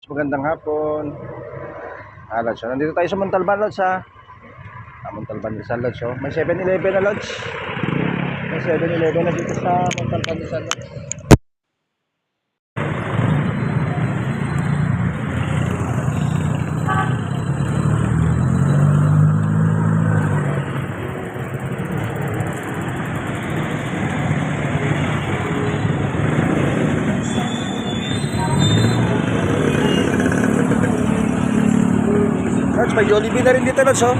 Magandang hapon. Lods, so nandito tayo sa Montalban, Lods, ha. Montalban Rizal, Lods, oh. May 7-Eleven na, Lods. May 7-Eleven na dito sa Montalban Rizal, Lods. Lods, may Jollibee na rin dito, Lods, oh.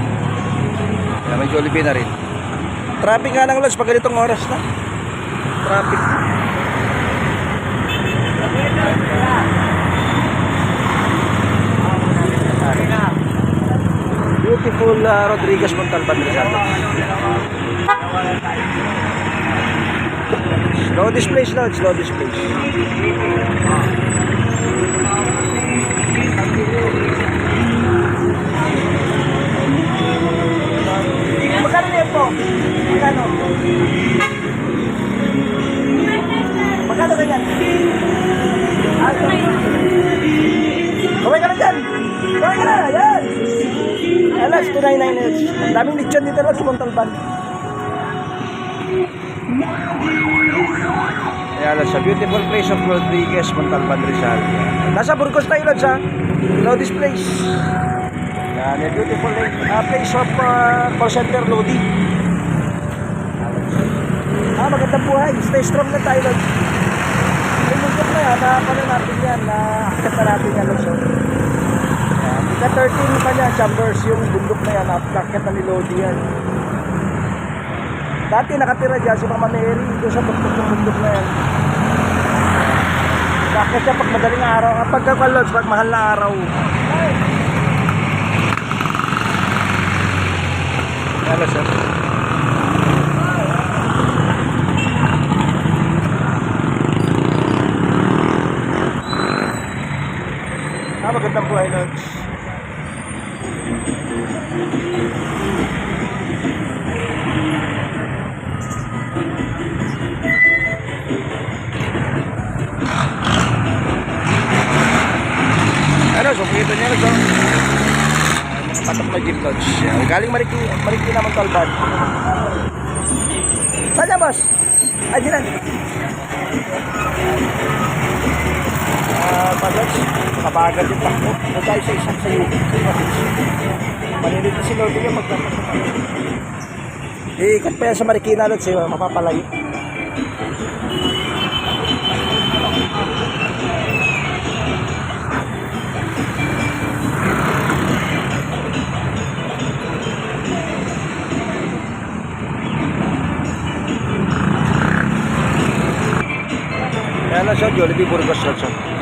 Yan, may Jollibee na rin. Traffic nga lang, Lods, pag ganitong oras na. Traffic. Beautiful Rodriguez Montalban Rizal. Slow displays, Lods, slow displays. Magkano na po? Magkano? Magkano ganyan? Kaway ka na dyan! Kaway ka na! Yan! Alas, 299. Ang daming lechon dito lang sa Montalban. Ayan, sa beautiful place of Rodriguez, Montalban Rizal. Nasa Burgos tayo lang sa no displays. Yan, beautiful place of call center Lodi. Magandang buhay. Stay strong na tayo, Lods. May bundok na yan. Nakakano natin yan. Nakakita na natin yan, Lods. Ika 13 pa niya, Chambers. Yung bundok na yan. Nakakita ni Lodi yan. Dati nakatira dyan si Mama Mary. Doon sa bundok na yan. Nakakita siya pag madaling araw. Kapag ka, Lods, pag mahal na araw. Yan, Lods, magandang buhay, Lods. So kita niya, Lods, mga patok na jeep, Lods. Galing Marikina na Montalban. Saan niya, boss? Ay, di lang. Lods, kabagal yung takbo. O tayo sa isang sayo. Manilig na si Lord yung magkakasama. Iikot pa yan sa Marikina, Lods, mapapalayo. Ayan lang siya, Jollibee Burgos, Lods.